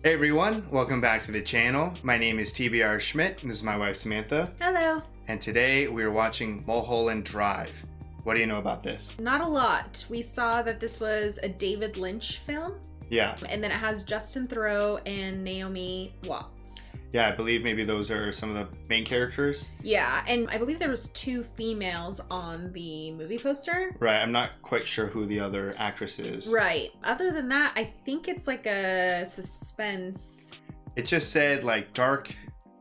Hey everyone, welcome back to the channel. My name is TBR Schmitt, and this is my wife Samantha. Hello. And today we are watching Mulholland Drive. What do you know about this? Not a lot. We saw that this was a David Lynch film. Yeah. And then it has Justin Theroux and Naomi Watts. Yeah, I believe maybe those are some of the main characters. Yeah, and I believe there was 2 females on the movie poster. Right, I'm not quite sure who the other actress is. Right. Other than that, I think it's like a suspense. It just said like dark,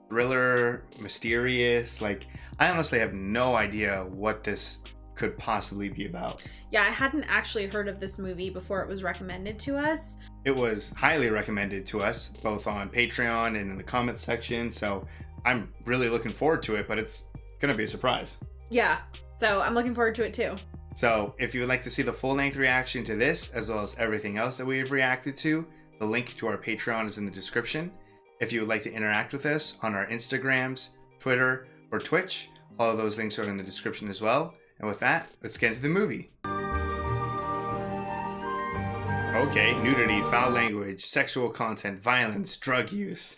thriller, mysterious. Like, I honestly have no idea what this could possibly be about. Yeah, I hadn't actually heard of this movie before it was recommended to us. It was highly recommended to us, both on Patreon and in the comments section, so I'm really looking forward to it, but it's gonna be a surprise. Yeah, so I'm looking forward to it too. So if you would like to see the full-length reaction to this, as well as everything else that we have reacted to, the link to our Patreon is in the description. If you would like to interact with us on our Instagrams, Twitter, or Twitch, all of those links are in the description as well. And with that, let's get into the movie. Okay, nudity, foul language, sexual content, violence, drug use.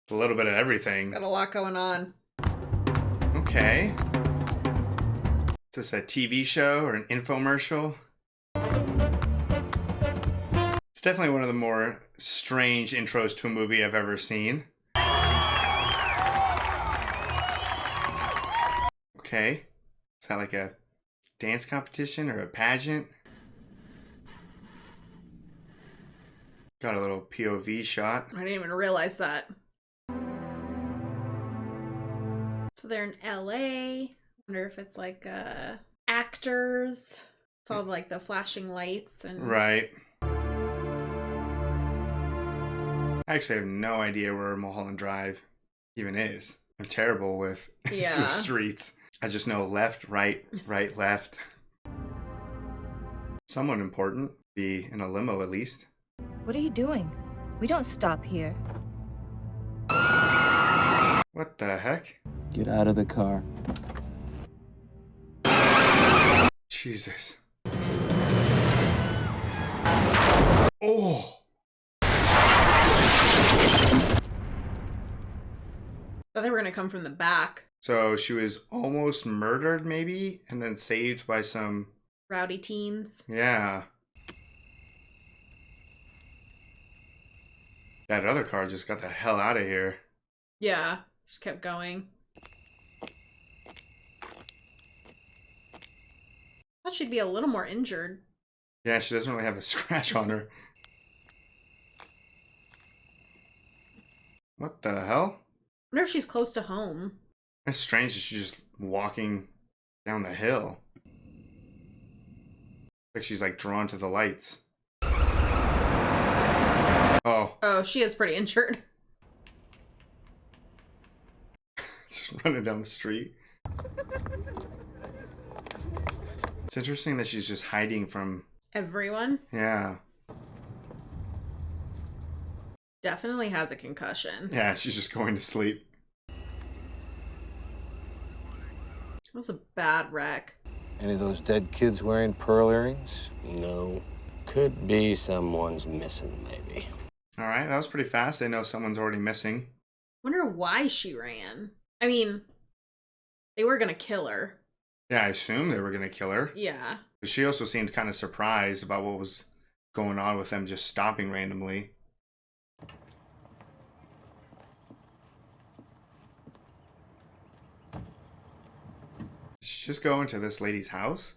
A little bit of everything. Got a lot going on. Okay. Is this a TV show or an infomercial? It's definitely one of the more strange intros to a movie I've ever seen. Okay. Is that like a dance competition or a pageant? Got a little POV shot. I didn't even realize that. So they're in LA. Wonder if it's like actors. It's all like the flashing lights and Right. I actually have no idea where Mulholland Drive even is. I'm terrible with Yeah. streets. I just know left, right, right, left. Someone important. Be in a limo at least. What are you doing? We don't stop here. What the heck? Get out of the car. Jesus. Oh! thought they were gonna come from the back. So she was almost murdered maybe, and then saved by some... Rowdy teens. Yeah. That other car just got the hell out of here. Yeah, just kept going. Thought she'd be a little more injured. Yeah, she doesn't really have a scratch on her. What the hell? I wonder if she's close to home. That's strange that she's just walking down the hill. Like she's like drawn to the lights. Oh. Oh, she is pretty injured. Just running down the street. It's interesting that she's just hiding from... Everyone Yeah. definitely has a concussion. Yeah, she's just going to sleep. It was a bad wreck. Any of those dead kids wearing pearl earrings? No. Could be someone's missing, maybe. Alright, that was pretty fast. They know someone's already missing. Wonder why she ran. I mean, they were gonna kill her. Yeah, I assume they were going to kill her. Yeah. But she also seemed kind of surprised about what was going on with them just stopping randomly. Did she just go into this lady's house?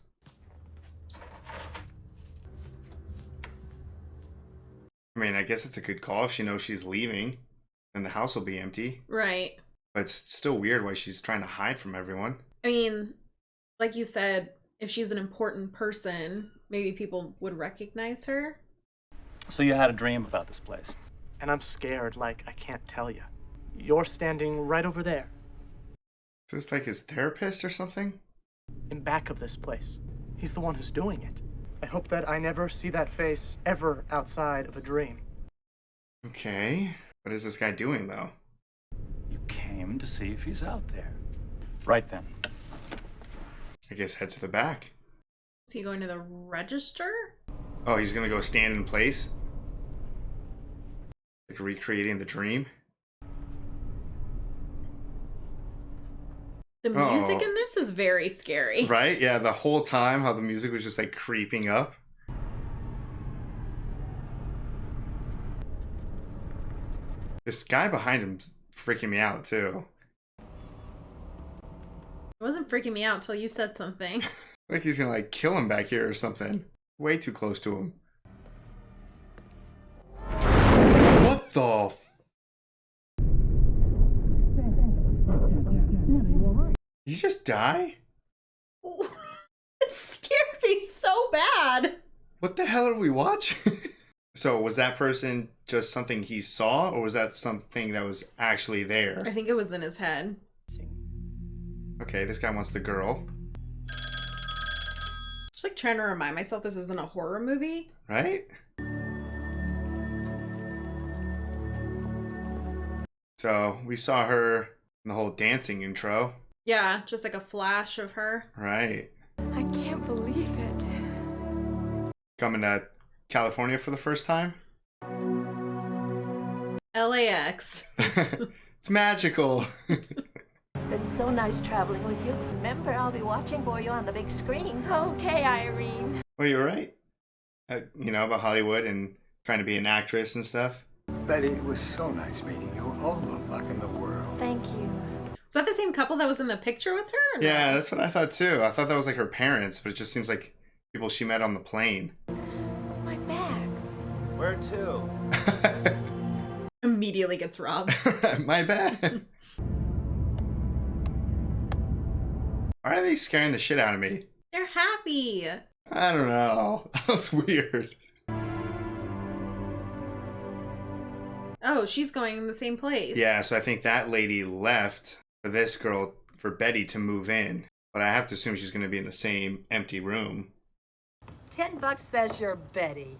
I mean, I guess it's a good call if she knows she's leaving. Then the house will be empty. Right. But it's still weird why she's trying to hide from everyone. I mean, like you said, if she's an important person, maybe people would recognize her. So you had a dream about this place. And I'm scared like I can't tell you. You're standing right over there, Is this like his therapist or something? in back of this place. He's the one who's doing it. I hope that I never see that face ever outside of a dream. Okay. What is this guy doing though? You came to see if he's out there. Right then. I guess head to the back. Is he going to the register? Oh, he's gonna go stand in place? Like recreating the dream. The music Oh. in this is very scary. Right? Yeah, the whole time how the music was just like creeping up. This guy behind him's freaking me out too. It wasn't freaking me out till you said something. Like he's gonna like kill him back here or something. Way too close to him. What the You just die? It scared me so bad. What the hell are we watching? So was that person just something he saw, or was that something that was actually I there? think it was in his head. Okay, this guy wants the girl. Just like trying to remind myself this isn't a horror movie. Right? So we saw her in the whole dancing intro. Yeah, just like a flash of her. Right. I can't believe it. Coming to California for the first time. LAX. It's magical. Been so nice traveling with you. Remember, I'll be watching for you on the big screen. Okay, Irene. Well, you're right. You know, about Hollywood and trying to be an actress and stuff. Betty, it was so nice meeting you. All the luck in the world. Thank you. Was that the same couple that was in the picture with her? Or no? Yeah, that's what I thought too. I thought that was like her parents, but it just seems like people she met on the plane. My bags. Where to? Immediately gets robbed. My bad. Why are they scaring the shit out of me? They're happy. I don't know. That was weird. Oh, she's going in the same place. Yeah, so I think that lady left for this girl, for Betty to move in. But I have to assume she's going to be in the same empty room. $10 says you're Betty.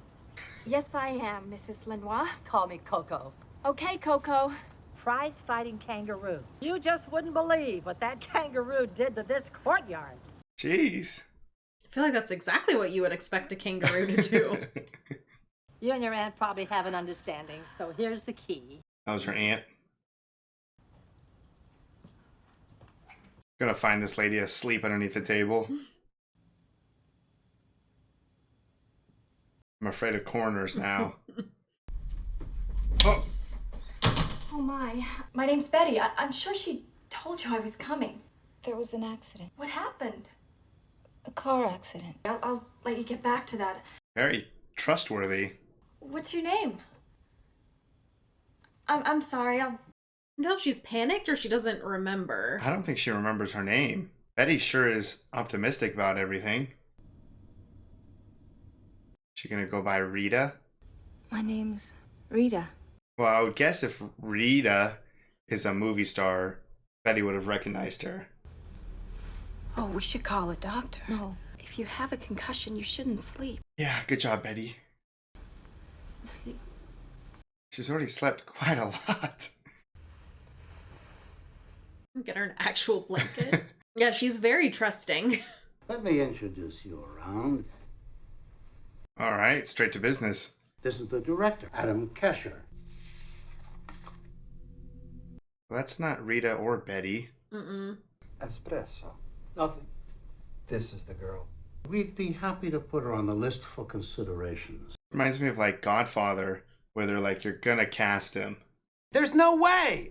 Yes, I am, Mrs. Lenoir. Call me Coco. Okay, Coco. Prize-fighting kangaroo. You just wouldn't believe what that kangaroo did to this courtyard. Jeez. I feel like that's exactly what you would expect a kangaroo to do. You and your aunt probably have an understanding, so here's the key. That was her aunt. Gonna find this lady asleep underneath the table. I'm afraid of corners now. Oh! Oh, my name's Betty. I'm sure she told you I was coming. There was an accident. What happened? A car accident. I'll let you get back to that. Very trustworthy. What's your name? I'm sorry. I can tell if she's panicked or she doesn't remember. I don't think she remembers her name. Betty sure is optimistic about everything. She gonna go by Rita? My name's Rita. Well, I would guess if Rita is a movie star, Betty would have recognized her. Oh, we should call a doctor. No. If you have a concussion, you shouldn't sleep. Yeah, good job, Betty. Sleep. She's already slept quite a lot. Get her an actual blanket. Yeah, she's very trusting. Let me introduce you around. All right, straight to business. This is the director, Adam Kesher. Well, that's not Rita or Betty. Mm-mm. Espresso. Nothing. This is the girl. We'd be happy to put her on the list for considerations. Reminds me of like Godfather, where they're like, you're gonna cast him. There's no way!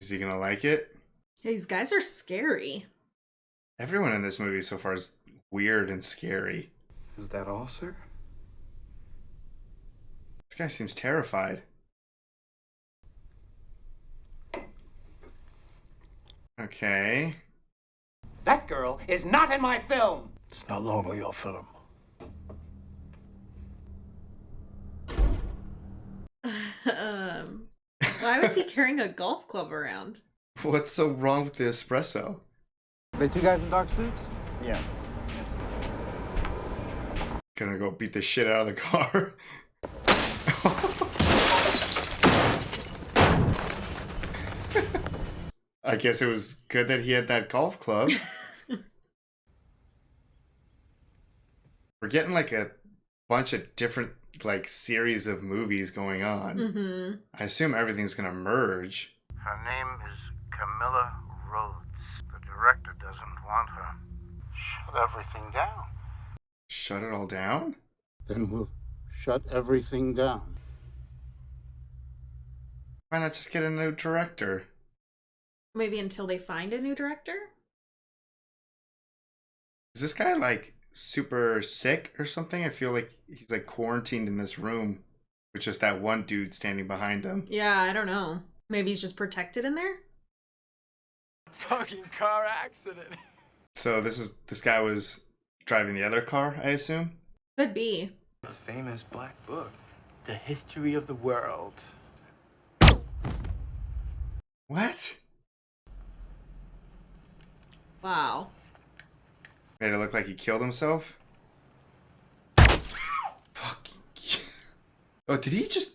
Is he gonna like it? Yeah, these guys are scary. Everyone in this movie so far is weird and scary. Is that all, sir? This guy seems terrified. Okay. That girl is not in my film! It's no longer your film. Why was he carrying a golf club around? What's so wrong with the espresso? The two guys in dark suits? Yeah. Gonna go beat the shit out of the car. I guess it was good that he had that golf club. We're getting like a bunch of different like series of movies going on. Mm-hmm. I assume everything's gonna merge. Her name is Camilla Rhodes. The director doesn't want her. Shut everything down. Shut it all down? Then we'll shut everything down. Why not just get a new director? Maybe until they find a new director? Is this guy like super sick or something? I feel like he's like quarantined in this room with just that one dude standing behind him. Yeah, I don't know. Maybe he's just protected in there? Fucking car accident. So this guy was driving the other car, I assume? Could be. It's famous black book. The history of the world. What? Wow. Made it look like he killed himself? Fucking. Oh, did he just...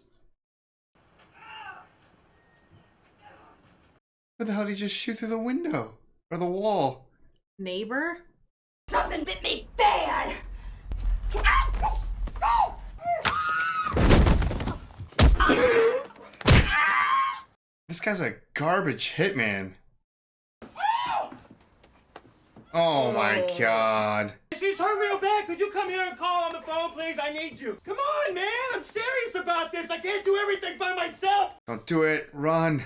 What the hell did he just shoot through the window? Or the wall? Neighbor? Something bit me bad. This guy's a garbage hitman. Oh my god. She's hurt real bad. Could you come here and call on the phone, please? I need you. Come on, man. I'm serious about this. I can't do everything by myself. Don't do it. Run.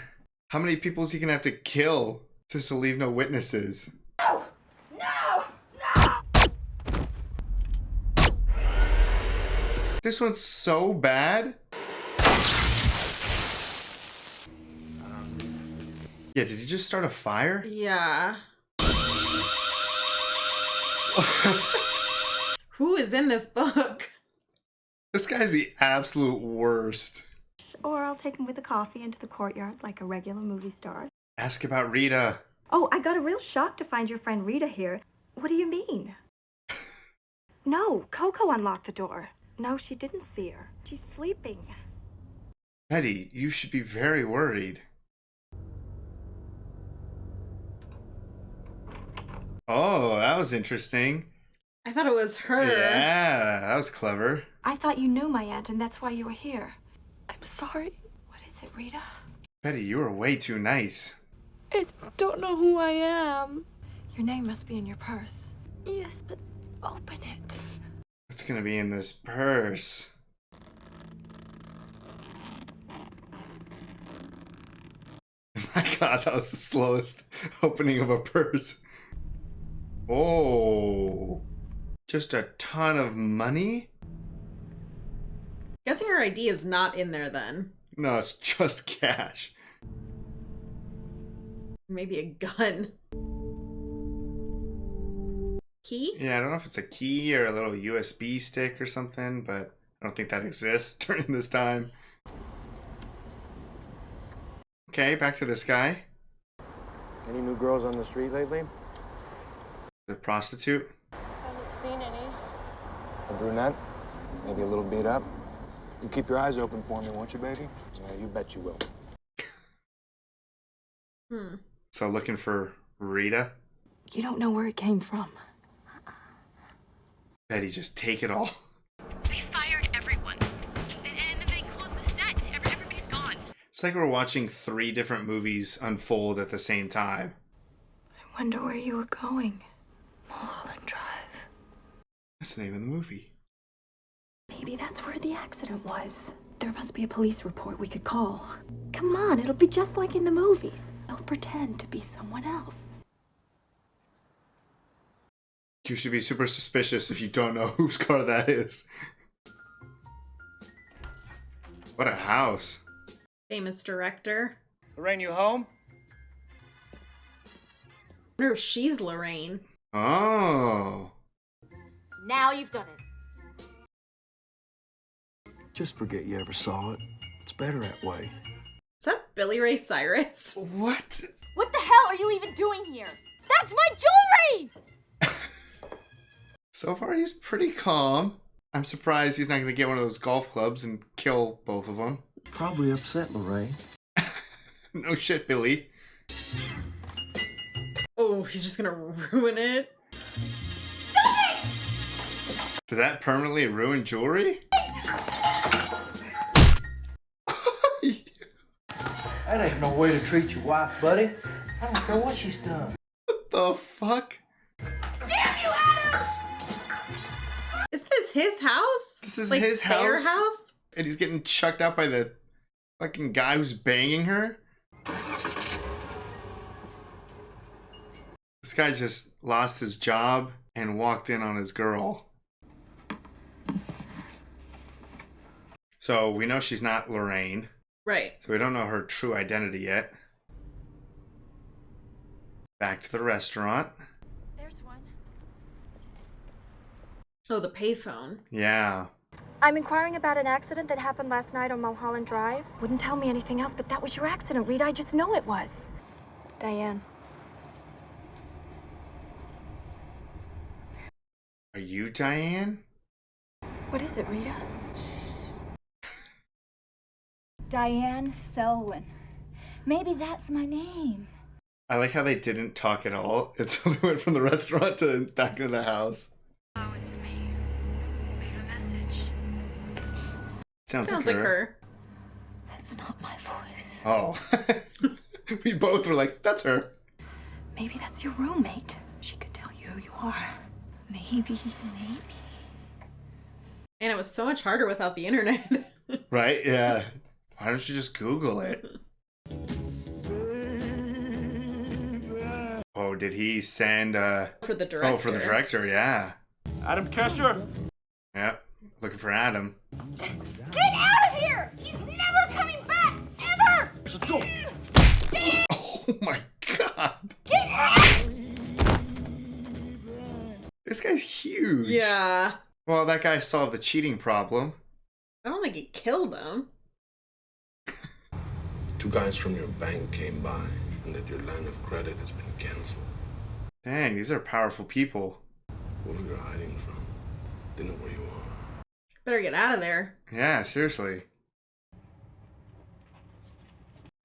How many people is he gonna have to kill just to leave no witnesses? No! No! No! This one's so bad. Yeah, did he just start a fire? Yeah. Who is in this book? This guy's the absolute worst. Or I'll take him with a coffee into the courtyard like a regular movie star. Ask about Rita. Oh, I got a real shock to find your friend Rita here. What do you mean? No, Coco unlocked the door. No, she didn't see her. She's sleeping. Betty, you should be very worried. Oh, that was interesting. I thought it was her. Yeah, that was clever. I thought you knew my aunt and that's why you were here. I'm sorry. What is it, Rita? Betty, you were way too nice. I don't know who I am. Your name must be in your purse. Yes, but open it. What's gonna be in this purse? My god, that was the slowest opening of a purse. Oh, just a ton of money? Guessing her ID is not in there then. No, it's just cash. Maybe a gun. Key? Yeah, I don't know if it's a key or a little USB stick or something, but I don't think that exists during this time. Okay, back to this guy. Any new girls on the street lately? The prostitute. Haven't seen any. A brunette? Maybe a little beat up? You keep your eyes open for me, won't you, baby? Yeah, you bet you will. So looking for Rita? You don't know where it came from. Betty, just take it all. They fired everyone. And then they closed the set. Everybody's gone. It's like we're watching 3 different movies unfold at the same time. I wonder where you were going. Mulholland Drive. That's the name of the movie. Maybe that's where the accident was. There must be a police report we could call. Come on, it'll be just like in the movies. They'll pretend to be someone else. You should be super suspicious if you don't know whose car that is. What a house. Famous director. Lorraine, you home? I wonder if she's Lorraine. Oh. Now you've done it. Just forget you ever saw it. It's better that way. Is that Billy Ray Cyrus? What? What the hell are you even doing here? That's my jewelry! So far, he's pretty calm. I'm surprised he's not going to get one of those golf clubs and kill both of them. Probably upset, Lorraine. No shit, Billy. Oh, he's just gonna ruin it. Does that permanently ruin jewelry? That ain't no way to treat your wife, buddy. I don't care what she's done. What the fuck? Damn you, Adam! Is this his house? This is like his their house? house? And he's getting chucked out by the fucking guy who's banging her? This guy just lost his job and walked in on his girl. So we know she's not Lorraine. Right. So we don't know her true identity yet. Back to the restaurant. There's one. Oh, the payphone. Yeah. I'm inquiring about an accident that happened last night on Mulholland Drive. Wouldn't tell me anything else, but that was your accident, Rita. I just know it was. Diane. Are you Diane? What is it, Rita? Diane Selwyn. Maybe that's my name. I like how they didn't talk at all. Until they went from the restaurant to back into the house. Oh, it's me. Leave a message. Sounds like like her. her. That's not my voice. Oh. We both were like, that's her. Maybe that's your roommate. She could tell you who you are. Maybe. And it was so much harder without the internet. Right? Yeah. Why don't you just Google it? Oh, did he send For the director. Oh, for the director, yeah. Adam Kesher? Yep. Looking for Adam. Get out of here! He's never coming back! Ever! Oh my god. Get out! This guy's huge. Yeah. Well, that guy solved the cheating problem. I don't think he killed him. Two guys from your bank came by and that your line of credit has been canceled. Dang, these are powerful people. Where you're hiding from. They know where you are. Better get out of there. Yeah, seriously.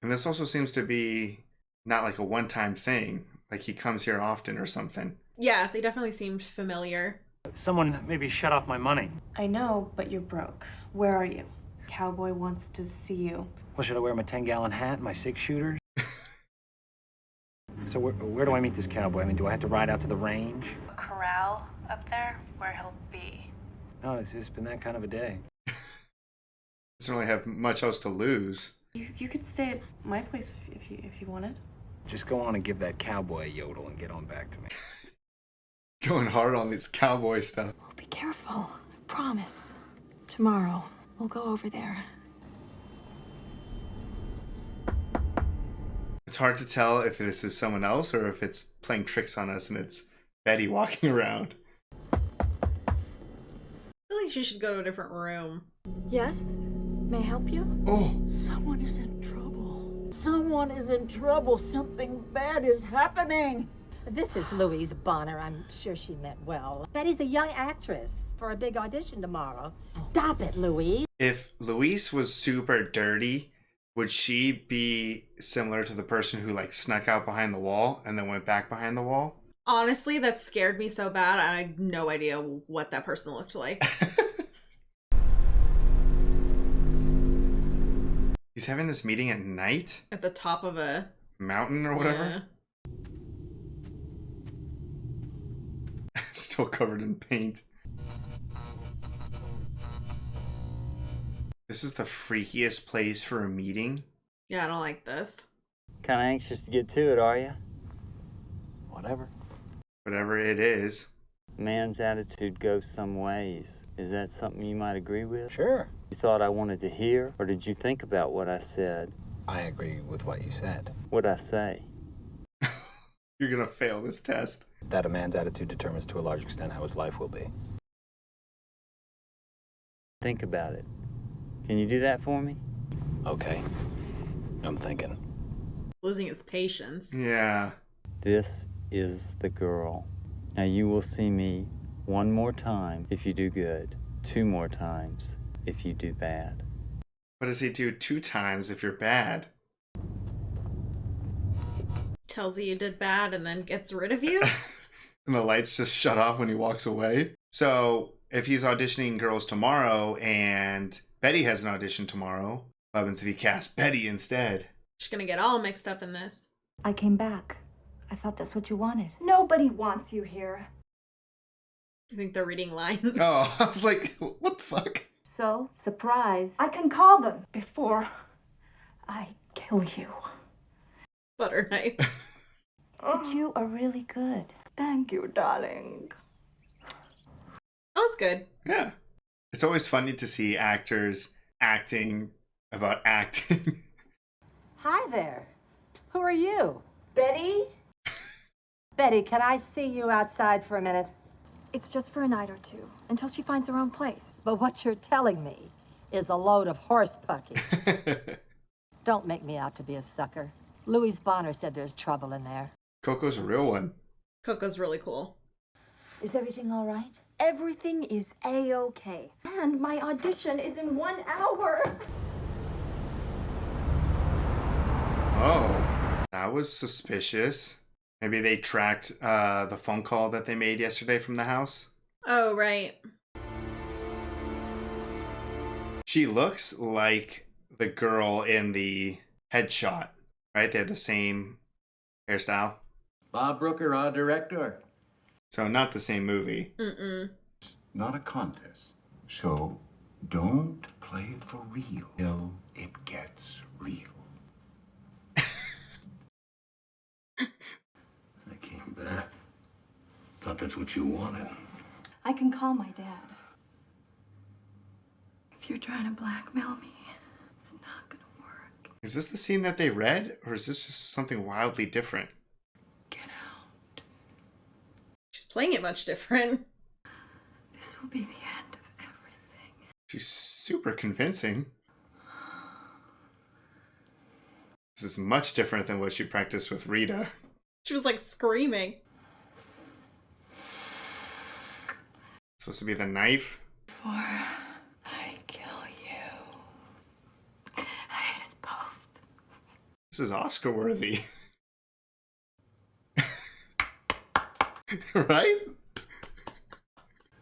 And this also seems to be not like a one-time thing. Like he comes here often or something. Yeah, they definitely seemed familiar. Someone maybe shut off my money. I know, but you're broke. Where are you? Cowboy wants to see you. Well, should I wear my 10-gallon hat and my 6-shooters? So where do I meet this cowboy? I mean, do I have to ride out to the range? A corral up there where he'll be. No, it's been that kind of a day. Doesn't really have much else to lose. You could stay at my place if you wanted. Just go on and give that cowboy a yodel and get on back to me. Going hard on this cowboy stuff. Well, be careful. I promise. Tomorrow, we'll go over there. It's hard to tell if this is someone else or if it's playing tricks on us and it's Betty walking around. I feel like she should go to a different room. Yes? May I help you? Oh. Someone is in trouble. Someone is in trouble. Something bad is happening. This is Louise Bonner. I'm sure she meant well. Betty's a young actress for a big audition tomorrow. Stop it, Louise. If Louise was super dirty, would she be similar to the person who like snuck out behind the wall and then went back behind the wall? Honestly, that scared me so bad. I had no idea what that person looked like. He's having this meeting at night? At the top of a mountain or whatever? Yeah. Still covered in paint. This is the freakiest place for a meeting. Yeah, I don't like this. Kind of anxious to get to it, are you? Whatever. Whatever it is. Man's attitude goes some ways. Is that something you might agree with? Sure. You thought I wanted to hear, or did you think about what I said? I agree with what you said. What'd I say? You're gonna fail this test. That a man's attitude determines to a large extent how his life will be. Think about it. Can you do that for me? Okay. I'm thinking. Losing his patience. Yeah. This is the girl. Now you will see me one more time if you do good. 2 more times if you do bad. What does he do 2 times if you're bad? Tells you did bad and then gets rid of you? And the lights just shut off when he walks away. So if he's auditioning girls tomorrow and Betty has an audition tomorrow, what happens if he casts Betty instead? She's gonna get all mixed up in this. I came back. I thought that's what you wanted. Nobody wants you here. I think they're reading lines. Oh, I was like, what the fuck? So, surprise. I can call them before I kill you. Butter knife. But you are really good. Thank you, darling. That was good. Yeah. It's always funny to see actors acting about acting. Hi there. Who are you? Betty? Betty, can I see you outside for a minute? It's just for a night or two, until she finds her own place. But what you're telling me is a load of horse pucky. Don't make me out to be a sucker. Louise Bonner said there's trouble in there. Coco's a real one. Coco's really cool. Is everything all right? Everything is A-okay. And my audition is in 1 hour. Oh, that was suspicious. Maybe they tracked the phone call that they made yesterday from the house. Oh, right. She looks like the girl in the headshot, right? They have the same hairstyle. Bob Brooker, our director. So not the same movie. Mm-mm. It's not a contest. So don't play it for real till it gets real. I came back. Thought that's what you wanted. I can call my dad. If you're trying to blackmail me, it's not gonna work. Is this the scene that they read? Or is this just something wildly different? She's playing it much different. This will be the end of everything. She's super convincing. This is much different than what she practiced with Rita. She was like screaming. It's supposed to be the knife. Before I kill you. I hate us both. This is Oscar worthy. Right?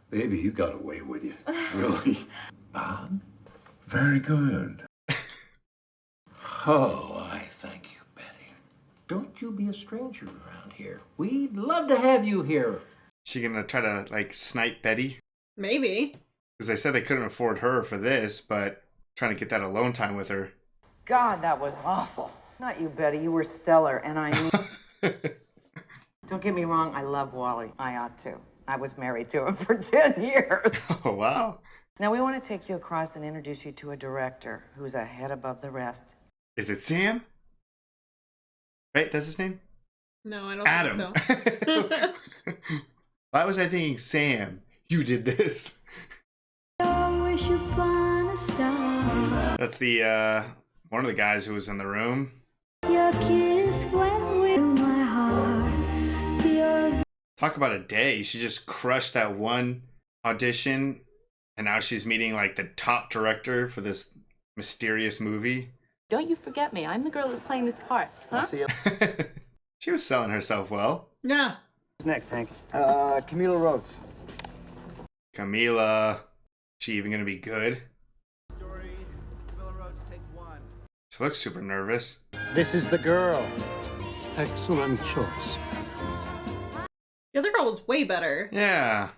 Baby, you got away with you. Really? Bob? Very good. Oh, I thank you, Betty. Don't you be a stranger around here. We'd love to have you here. She gonna try to, like, snipe Betty? Maybe. Because they said they couldn't afford her for this, but trying to get that alone time with her. God, that was awful. Not you, Betty. You were stellar, and I mean... Don't get me wrong, I love Wally. I ought to. I was married to him for 10 years. Oh, wow. Now, we want to take you across and introduce you to a director who's a head above the rest. Is it Sam? Right, that's his name? No, I don't Adam. think so. Why was I thinking Sam? You did this. Wish upon a star. That's the, one of the guys who was in the room. Your kiss went with my heart. Talk about a day. She just crushed that one audition, and now she's meeting, like, the top director for this mysterious movie. Don't you forget me. I'm the girl who's playing this part. Huh? I'll see you. She was selling herself well. Yeah. Who's next, Hank? Camila Rhodes. Camila. She even gonna be good? She looks super nervous. This is the girl. Excellent choice. The other girl was way better. Yeah.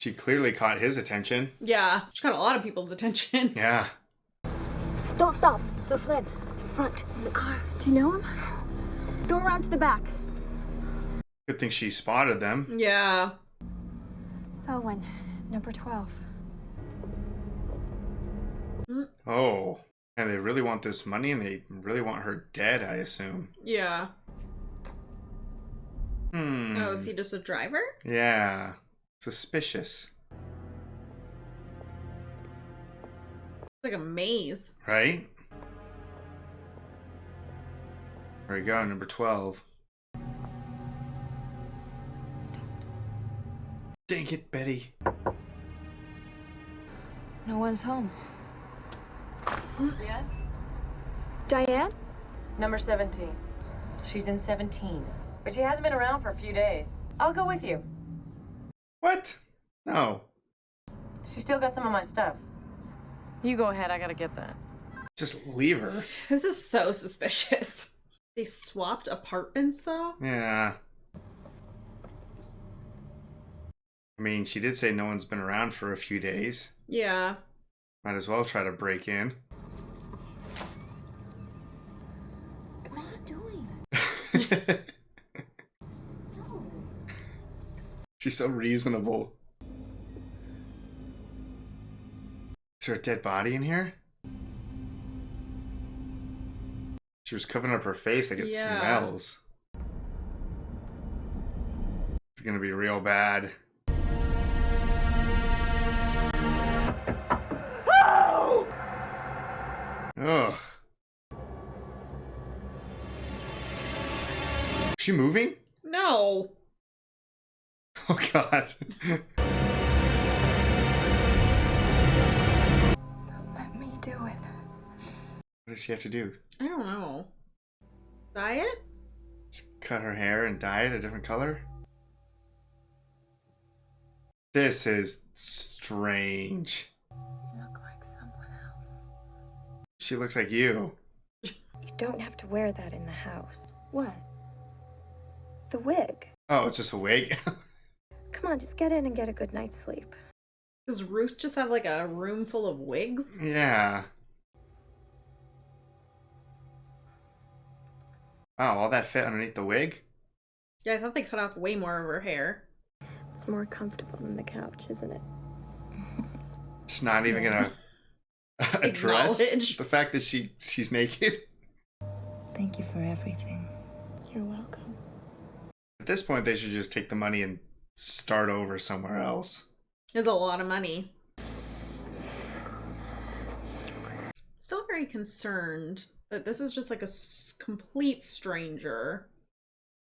She clearly caught his attention. Yeah. She got a lot of people's attention. Yeah. Don't stop. They'll Schmitt. In front, in the car. Do you know him? Go around to the back. Good thing she spotted them. Yeah. Selwyn, number 12. Oh. And they really want this money, and they really want her dead, I assume. Yeah. Hmm. Oh, is he just a driver? Yeah. Suspicious. It's like a maze. Right? There we go, number 12. Dang it, Betty. No one's home. Yes? Diane? Number 17. She's in 17. But she hasn't been around for a few days. I'll go with you. What? No. She still got some of my stuff. You go ahead, I gotta get that. Just leave her. This is so suspicious. They swapped apartments, though? Yeah. I mean, she did say no one's been around for a few days. Yeah. Might as well try to break in. What are you doing? She's so reasonable. Is there a dead body in here? She was covering up her face like it smells. It's gonna be real bad. Ugh. Is she moving? No. Oh god. Let me do it. What does she have to do? I don't know. Dye it? Just cut her hair and dye it a different color? This is strange. You look like someone else. She looks like you. You don't have to wear that in the house. What? The wig. Oh, it's just a wig? Come on, just get in and get a good night's sleep. Does Ruth just have like a room full of wigs? Yeah. Wow, all that fit underneath the wig? Yeah, I thought they cut off way more of her hair. It's more comfortable than the couch, isn't it? Just not even gonna address the fact that she's naked. Thank you for everything. You're welcome. At this point, they should just take the money and start over somewhere else. It's a lot of money. Still very concerned that this is just like a complete stranger.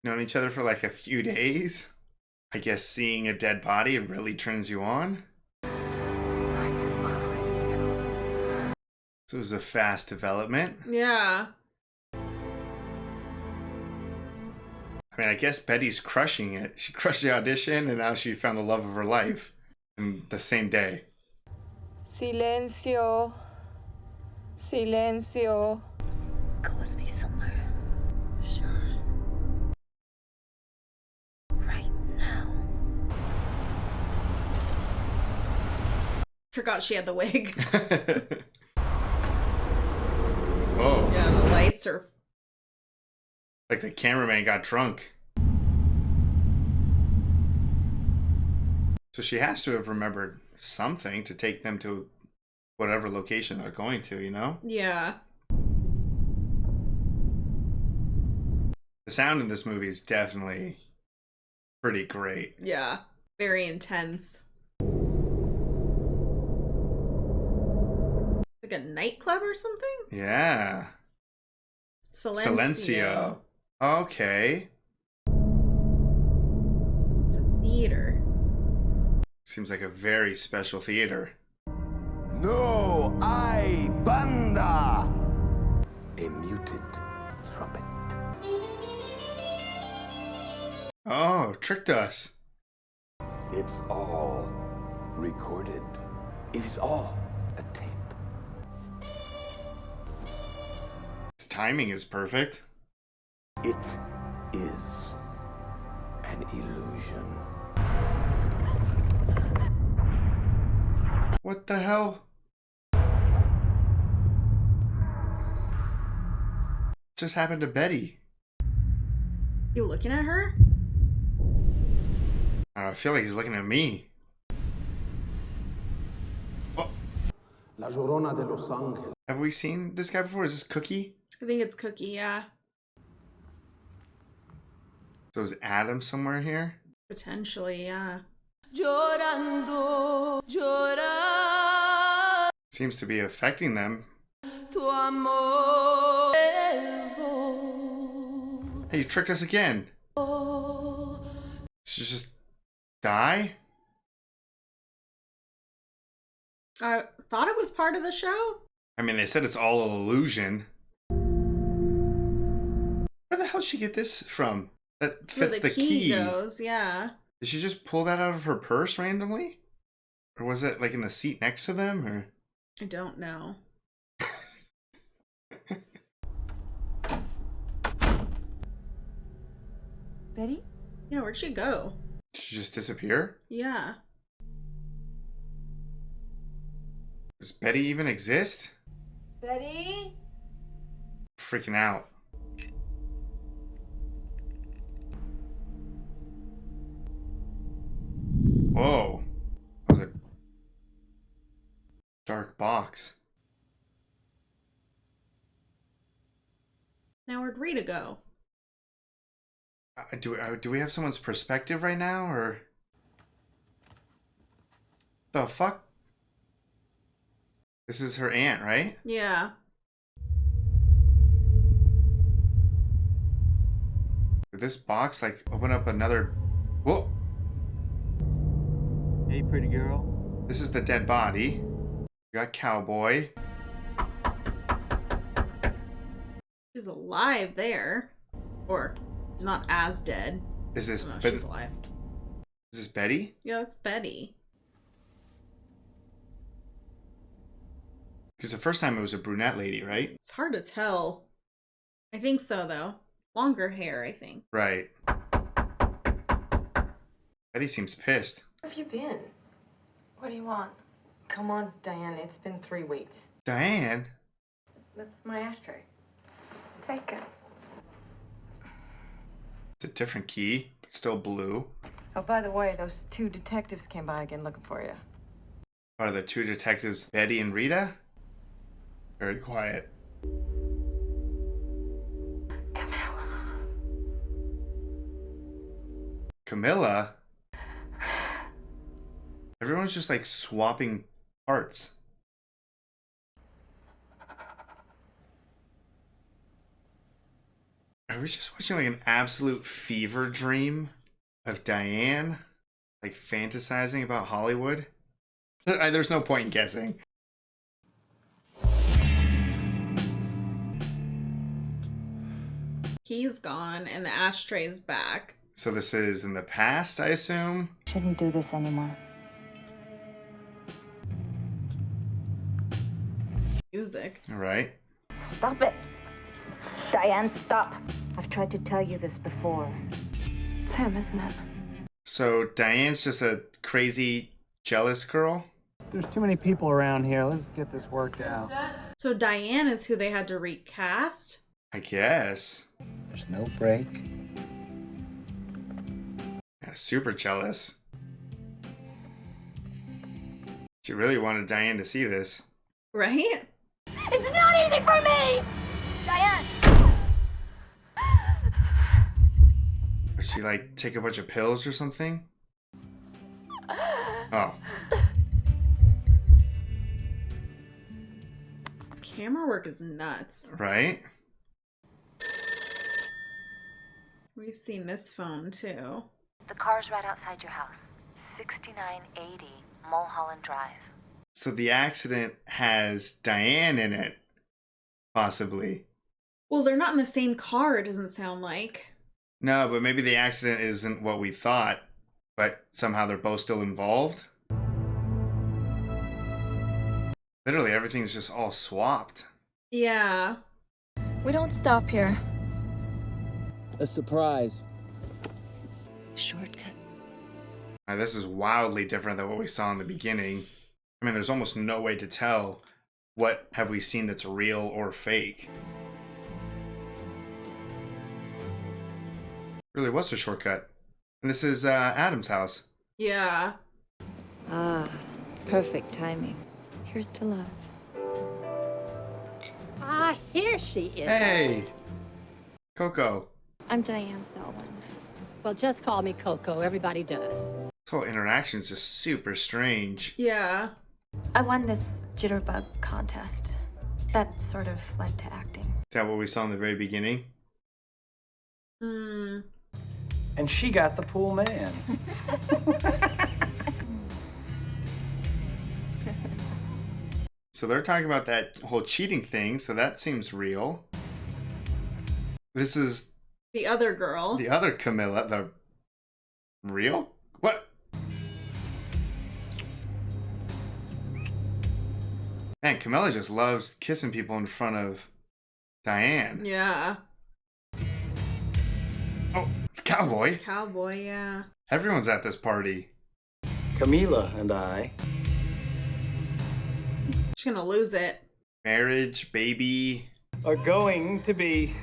Known each other for like a few days? I guess seeing a dead body really turns you on? So it was a fast development. Yeah. I mean, I guess Betty's crushing it. She crushed the audition and now she found the love of her life in the same day. Silencio. Silencio. Go with me somewhere. Sure. Right now. Forgot she had the wig. Oh. Yeah, the lights are... Like the cameraman got drunk. So she has to have remembered something to take them to whatever location they're going to, you know? Yeah. The sound in this movie is definitely pretty great. Yeah. Very intense. Like a nightclub or something? Yeah. Silencio. Okay. It's a theater. Seems like a very special theater. No hay banda. A muted trumpet. Oh, tricked us. It's all recorded. It is all a tape. His timing is perfect. It is an illusion. What the hell? Just happened to Betty? You looking at her? I feel like he's looking at me. Oh. La Llorona de Los Ángeles. Have we seen this guy before? Is this Cookie? I think it's Cookie, yeah. So is Adam somewhere here? Potentially, yeah. Llorando, llorar. Seems to be affecting them. Tu amor. Hey, you tricked us again. Should just die? I thought it was part of the show. I mean, they said it's all an illusion. Where the hell did she get this from? That fits Where the key. goes, yeah. Did she just pull that out of her purse randomly? Or was it like in the seat next to them? Or I don't know. Betty? Yeah, where'd she go? Did she just disappear? Yeah. Does Betty even exist? Betty? Freaking out. Whoa. That was a dark box. Now where'd Rita go? Do we have someone's perspective right now, or the fuck? This is her aunt, right? Yeah. Did this box like open up another? Whoa! Hey, pretty girl. This is the dead body. You got Cowboy. She's alive there. Or not as dead. Is this? No, she's alive. Is this Betty? Yeah, that's Betty. Because the first time it was a brunette lady, right? It's hard to tell. I think so, though. Longer hair, I think. Right. Betty seems pissed. Where have you been? What do you want? Come on, Diane. It's been 3 weeks. Diane? That's my ashtray. Take it. It's a different key, but still blue. Oh, by the way, those 2 detectives came by again looking for you. Are the 2 detectives Betty and Rita? Very quiet. Camilla? Everyone's just like swapping parts. Are we just watching like an absolute fever dream of Diane? Like fantasizing about Hollywood? There's no point in guessing. Key's gone and the ashtray's back. So this is in the past, I assume? Shouldn't do this anymore. Music. All right. Stop it! Diane, stop! I've tried to tell you this before. It's him, isn't it? So Diane's just a crazy, jealous girl? There's too many people around here. Let's get this worked out. So Diane is who they had to recast? I guess. There's no break. Yeah, super jealous. She really wanted Diane to see this. Right? It's not easy for me! Diane! Did she like take a bunch of pills or something? Oh. Camera work is nuts. Right? We've seen this phone too. The car's right outside your house. 6980 Mulholland Drive. So the accident has Diane in it. Possibly. Well, they're not in the same car, it doesn't sound like. No, but maybe the accident isn't what we thought, but somehow they're both still involved. Literally, everything's just all swapped. Yeah. We don't stop here. A surprise. Shortcut. Now, this is wildly different than what we saw in the beginning. I mean, there's almost no way to tell what have we seen that's real or fake. Really, what's a shortcut? And this is Adam's house. Yeah. Ah, perfect timing. Here's to love. Ah, here she is. Hey! Coco. I'm Diane Selwyn. Well, just call me Coco. Everybody does. This whole interaction is just super strange. Yeah. I won this jitterbug contest. That sort of led to acting. Is that what we saw in the very beginning? Hmm. And she got the pool man. So they're talking about that whole cheating thing, so that seems real. This is The other girl. the other Camilla, the real? What? Man, Camilla just loves kissing people in front of Diane. Yeah. Oh, the cowboy. The cowboy, yeah. Everyone's at this party. Camila and I. She's gonna lose it. Marriage, baby. Are going to be.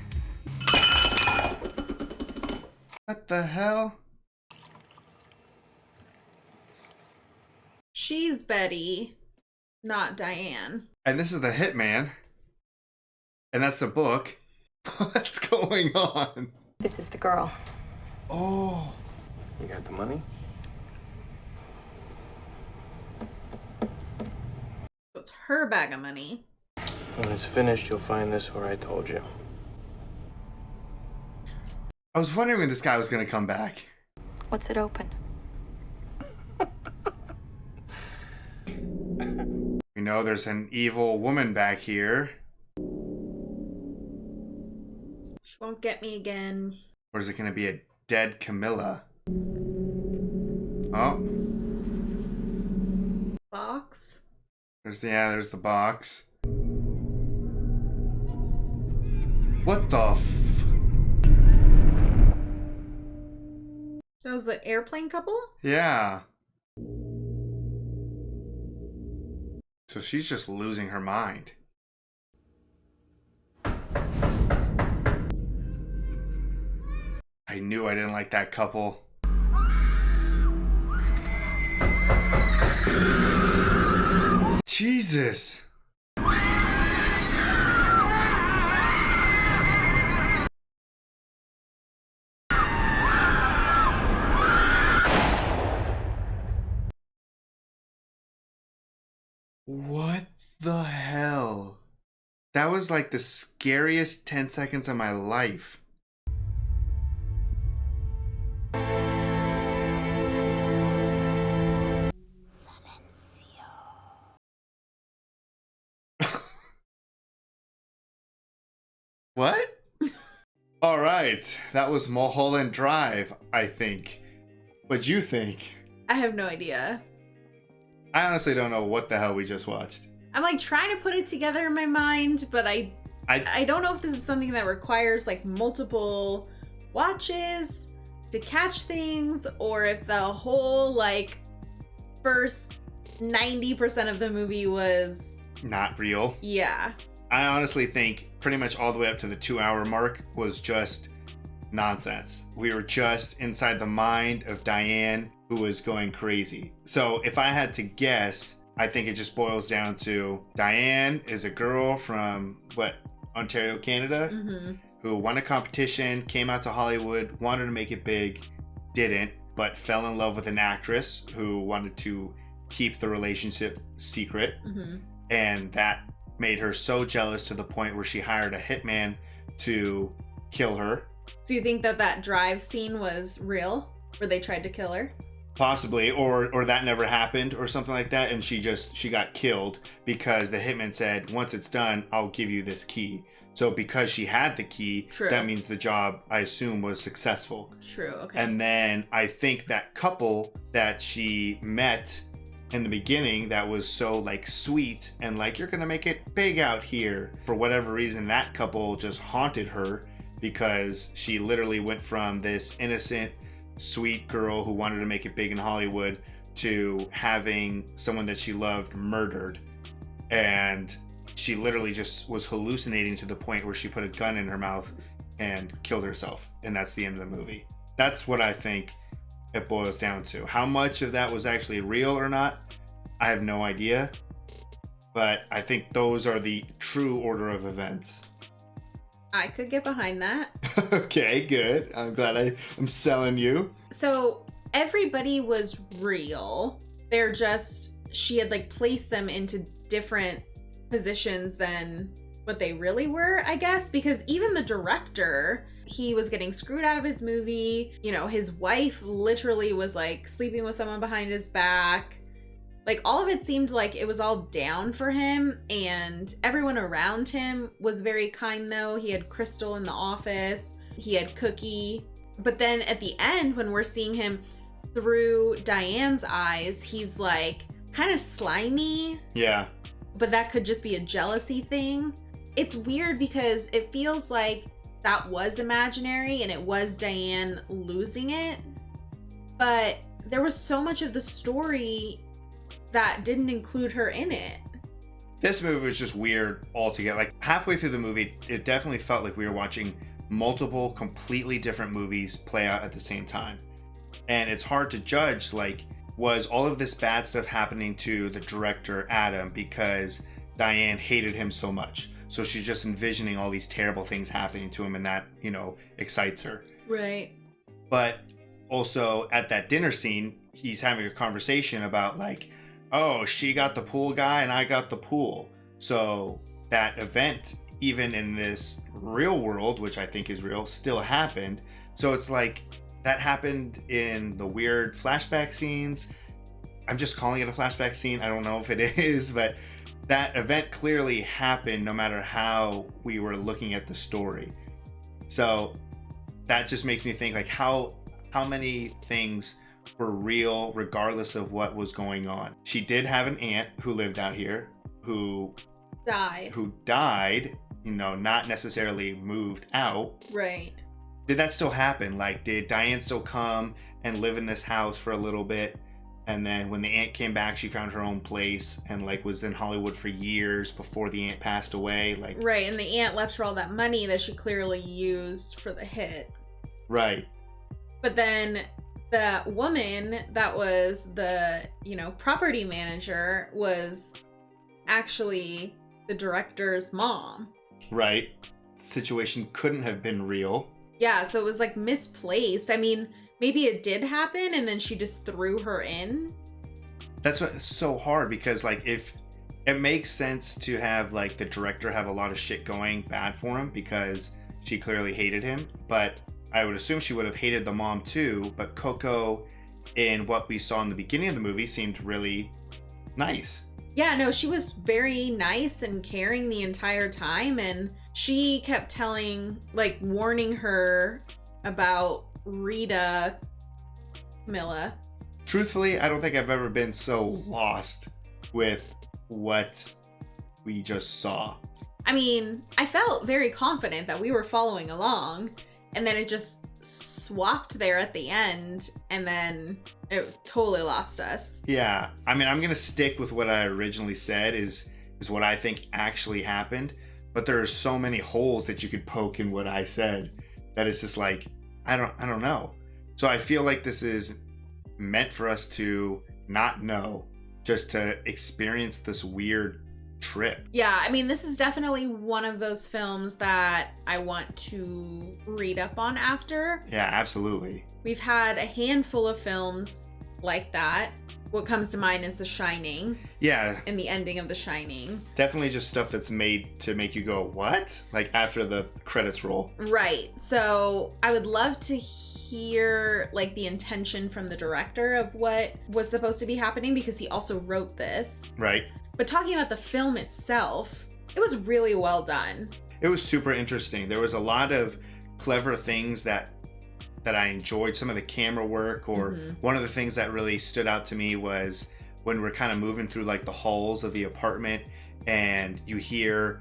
What the hell? She's Betty, not Diane. And this is the hitman. And that's the book. What's going on? This is the girl. Oh. You got the money? It's her bag of money. When it's finished, you'll find this where I told you. I was wondering when this guy was gonna come back. What's it open? We know there's an evil woman back here. She won't get me again. Or is it gonna be a dead Camilla? Oh. Box? There's the box. What the f... That was the airplane couple? Yeah. So she's just losing her mind. I knew I didn't like that couple. Jesus. What the hell? That was like the scariest 10 seconds of my life. What? All right, that was Mulholland Drive, I think. What'd you think? I have no idea. I honestly don't know what the hell we just watched. I'm like trying to put it together in my mind, but I don't know if this is something that requires like multiple watches to catch things, or if the whole like first 90% of the movie was not real. Yeah. I honestly think pretty much all the way up to the 2-hour mark was just nonsense. We were just inside the mind of Diane, who was going crazy. So if I had to guess, I think it just boils down to Diane is a girl from, Ontario, Canada, who won a competition, came out to Hollywood, wanted to make it big, didn't, but fell in love with an actress who wanted to keep the relationship secret. And that made her so jealous to the point where she hired a hitman to kill her. So you think that drive scene was real, where they tried to kill her? Possibly, or that never happened or something like that, and she got killed because the hitman said, once it's done, I'll give you this key. So because she had the key, True. That means the job, I assume, was successful. True, okay. And then I think that couple that she met in the beginning that was so like sweet and like, you're gonna make it big out here. For whatever reason, that couple just haunted her because she literally went from this innocent, sweet girl who wanted to make it big in Hollywood to having someone that she loved murdered. And she literally just was hallucinating to the point where she put a gun in her mouth and killed herself. And that's the end of the movie. That's what I think it boils down to. How much of that was actually real or not, I have no idea. But I think those are the true order of events. I could get behind that. Okay, good. I'm glad I'm selling you. So everybody was real. They're just, she had like placed them into different positions than what they really were, I guess, because even the director, he was getting screwed out of his movie. You know, his wife literally was like sleeping with someone behind his back. Like all of it seemed like it was all down for him, and everyone around him was very kind though. He had Crystal in the office, he had Cookie. But then at the end, when we're seeing him through Diane's eyes, he's like kind of slimy. Yeah. but that could just be a jealousy thing. It's weird because it feels like that was imaginary and it was Diane losing it, but there was so much of the story that didn't include her in it. This movie was just weird altogether. Like halfway through the movie, it definitely felt like we were watching multiple completely different movies play out at the same time. And it's hard to judge, like, was all of this bad stuff happening to the director, Adam, because Diane hated him so much? So she's just envisioning all these terrible things happening to him, and that, you know, excites her. Right. But also at that dinner scene, he's having a conversation about like, oh, she got the pool guy and I got the pool. So that event, even in this real world, which I think is real, still happened. So it's like that happened in the weird flashback scenes. I'm just calling it a flashback scene. I don't know if it is, but that event clearly happened no matter how we were looking at the story. So that just makes me think like how many things were real regardless of what was going on. She did have an aunt who lived out here who died, you know, not necessarily moved out. Right. Did that still happen? Like, did Diane still come and live in this house for a little bit? And then when the aunt came back, she found her own place and like was in Hollywood for years before the aunt passed away. Like, right. And the aunt left her all that money that she clearly used for the hit. Right. But then the woman that was the, you know, property manager was actually the director's mom. Right. The situation couldn't have been real. Yeah, so it was like misplaced. I mean, maybe it did happen and then she just threw her in. That's what it's so hard because like if it makes sense to have like the director have a lot of shit going bad for him because she clearly hated him, but I would assume she would have hated the mom too. But Coco, in what we saw in the beginning of the movie, seemed really nice. Yeah, no, she was very nice and caring the entire time, and she kept telling, like, warning her about Rita Milla. Truthfully, I don't think I've ever been so lost with what we just saw. I mean, I felt very confident that we were following along, and then it just swapped there at the end, and then it totally lost us. Yeah, I mean, I'm gonna stick with what I originally said is what I think actually happened, but there are so many holes that you could poke in what I said that it's just like, I don't know. So I feel like this is meant for us to not know, just to experience this weird trip. Yeah, I mean, this is definitely one of those films that I want to read up on after. Yeah, absolutely. We've had a handful of films like that. What comes to mind is The Shining. Yeah. And the ending of The Shining. Definitely just stuff that's made to make you go, what? Like after the credits roll. Right. So I would love to hear like the intention from the director of what was supposed to be happening because he also wrote this. Right. But talking about the film itself, it was really well done. It was super interesting. There was a lot of clever things that I enjoyed. Some of the camera work, or one of the things that really stood out to me was when we're kind of moving through like the halls of the apartment and you hear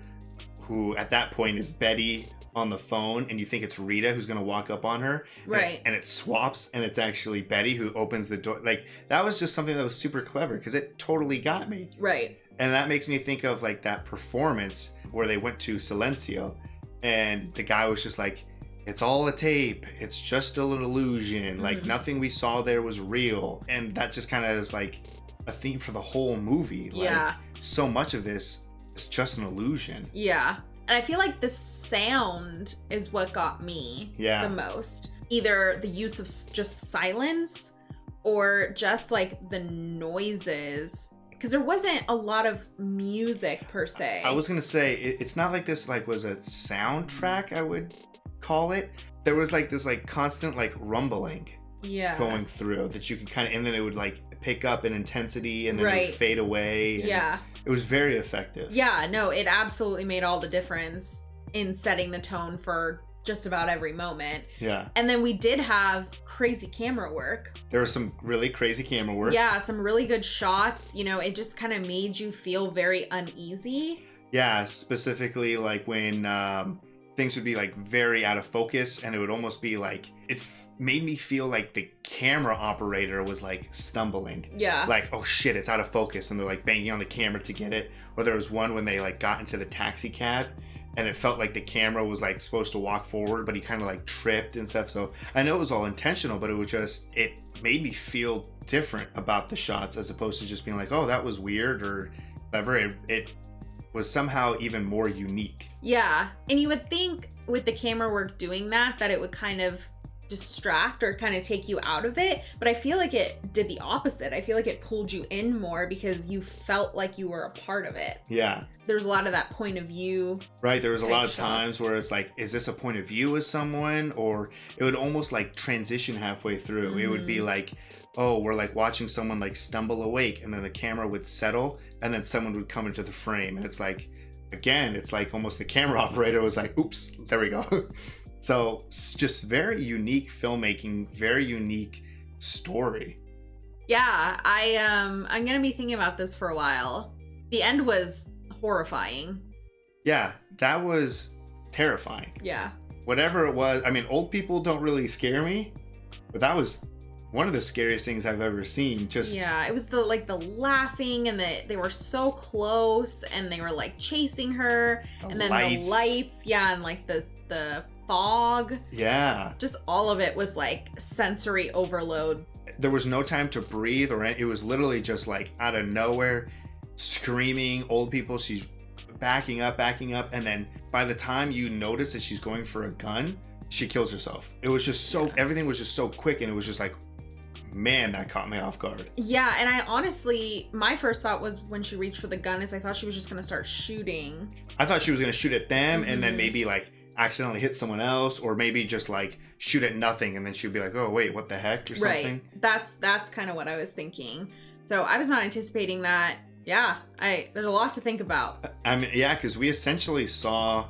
who at that point is Betty on the phone and you think it's Rita who's going to walk up on her. Right. And it swaps and it's actually Betty who opens the door. Like that was just something that was super clever because it totally got me. Right. And that makes me think of like that performance where they went to Silencio and the guy was just like, it's all a tape. It's just an illusion. Like nothing we saw there was real. And that just kind of is like a theme for the whole movie. Yeah. Like so much of this is just an illusion. Yeah. And I feel like the sound is what got me the most. Either the use of just silence or just like the noises. Because there wasn't a lot of music per se. I was going to say, it's not like this like was a soundtrack, I would call it. There was like this like constant like rumbling going through that you could kind of, and then it would like pick up in intensity and then it would fade away. And it was very effective. Yeah, no, it absolutely made all the difference in setting the tone for just about every moment. Yeah. And then we did have crazy camera work. There was some really crazy camera work. Yeah, some really good shots. You know, it just kind of made you feel very uneasy. Yeah, specifically like when things would be like very out of focus, and it would almost be like, made me feel like the camera operator was like stumbling. Yeah. Like, oh shit, it's out of focus, and they're like banging on the camera to get it. Or there was one when they like got into the taxi cab, and it felt like the camera was like supposed to walk forward, but he kind of like tripped and stuff. So I know it was all intentional, but it made me feel different about the shots, as opposed to just being like, oh, that was weird or whatever. It was somehow even more unique. Yeah. And you would think with the camera work doing that it would kind of distract or kind of take you out of it, but I feel like it did the opposite. I feel like it pulled you in more because you felt like you were a part of it. Yeah. There's a lot of that point of view. Right. There was a lot of shots. times where it's like, is this a point of view of someone? Or it would almost like transition halfway through. Mm-hmm. It would be like, oh, we're like watching someone like stumble awake, and then the camera would settle, and then someone would come into the frame. And it's like, again, it's like almost the camera operator was like, oops, there we go. So it's just very unique filmmaking, very unique story. Yeah, I'm gonna be thinking about this for a while. The end was horrifying. Yeah, that was terrifying. Yeah. Whatever it was, I mean, old people don't really scare me, but that was one of the scariest things I've ever seen. Just yeah, it was the laughing, and they were so close, and they were like chasing her, and then the lights, yeah, and like the fog. Yeah. Just all of it was like sensory overload. There was no time to breathe, or it was literally just like out of nowhere, screaming, old people. She's backing up, and then by the time you notice that she's going for a gun, she kills herself. It was just so, everything was just so quick, and it was just like, man, that caught me off guard. Yeah, and I honestly, my first thought was when she reached for the gun is I thought she was just gonna start shooting. I thought she was gonna shoot at them, and then maybe like accidentally hit someone else, or maybe just like shoot at nothing, and then she'd be like, oh wait, what the heck, or something. Right. That's kind of what I was thinking. So I was not anticipating that. Yeah, there's a lot to think about. I mean, yeah, because we essentially saw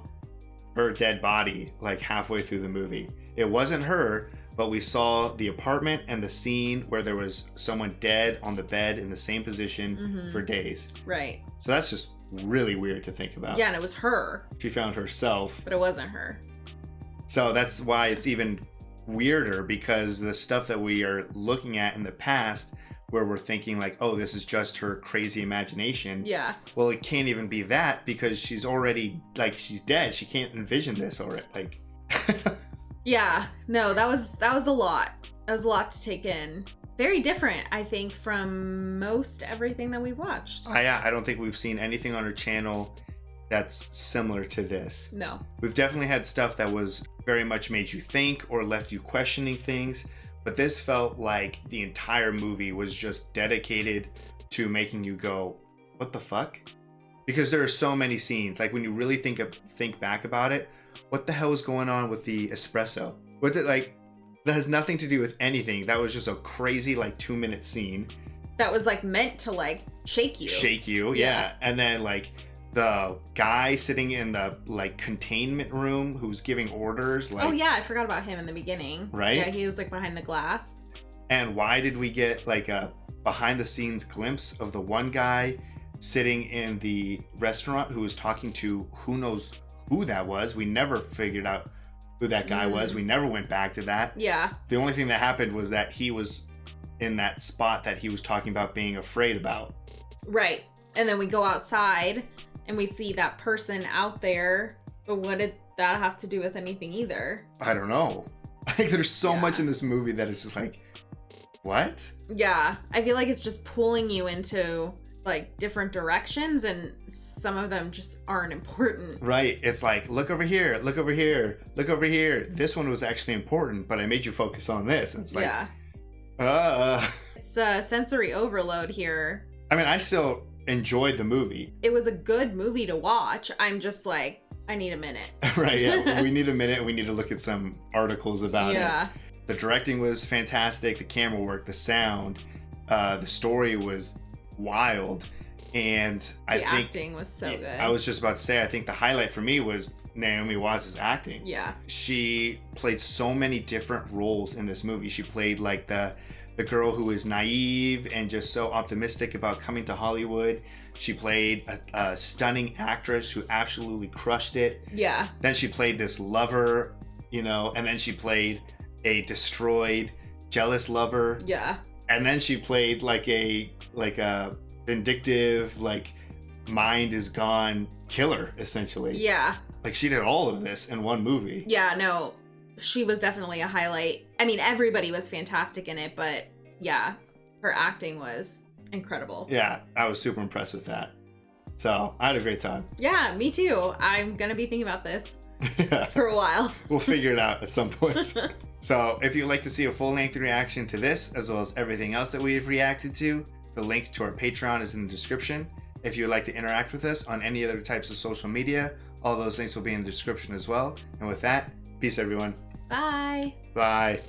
her dead body like halfway through the movie. It wasn't her, but we saw the apartment and the scene where there was someone dead on the bed in the same position for days. Right. So that's just really weird to think about. Yeah, and it was her. She found herself. But it wasn't her. So that's why it's even weirder, because the stuff that we are looking at in the past, where we're thinking like, oh, this is just her crazy imagination. Yeah. Well, it can't even be that, because she's already, like, she's dead. She can't envision this already. Like, yeah, no, that was a lot. That was a lot to take in. Very different, I think, from most everything that we watched. I don't think we've seen anything on her channel that's similar to this. No. We've definitely had stuff that was very much made you think or left you questioning things, but this felt like the entire movie was just dedicated to making you go, what the fuck? Because there are so many scenes, like when you really think back about it, what the hell is going on with the espresso? That has nothing to do with anything. That was just a crazy like 2-minute scene. That was like meant to like shake you. Yeah. And then like the guy sitting in the like containment room who's giving orders. Like, oh yeah, I forgot about him in the beginning. Right? Yeah, he was like behind the glass. And why did we get like a behind the scenes glimpse of the one guy sitting in the restaurant who was talking to who knows who that was? We never figured out who that guy was. We never went back to that. Yeah. The only thing that happened was that he was in that spot that he was talking about being afraid about. Right. And then we go outside and we see that person out there. But what did that have to do with anything either? I don't know. Like, there's so much in this movie that it's just like, what? Yeah. I feel like it's just pulling you into like different directions, and some of them just aren't important. Right. It's like, look over here, look over here, look over here. This one was actually important, but I made you focus on this. And it's like, It's sensory overload here. I mean, I still enjoyed the movie. It was a good movie to watch. I'm just like, I need a minute. Right, yeah. We need a minute. We need to look at some articles about it. The directing was fantastic. The camera work, the sound, the story was wild. And I think acting was so good. I was just about to say, I think the highlight for me was Naomi Watts' acting. Yeah. She played so many different roles in this movie. She played like the girl who is naive and just so optimistic about coming to Hollywood. She played a stunning actress who absolutely crushed it. Yeah. Then she played this lover, you know, and then she played a destroyed, jealous lover. Yeah. And then she played like a vindictive, like mind is gone killer, essentially. Yeah. Like she did all of this in one movie. Yeah, no, she was definitely a highlight. I mean, everybody was fantastic in it, but yeah, her acting was incredible. Yeah, I was super impressed with that. So I had a great time. Yeah, me too. I'm gonna be thinking about this for a while. We'll figure it out at some point. So if you'd like to see a full-length reaction to this, as well as everything else that we've reacted to, the link to our Patreon is in the description. If you'd like to interact with us on any other types of social media, all those links will be in the description as well. And with that, peace everyone. Bye. Bye.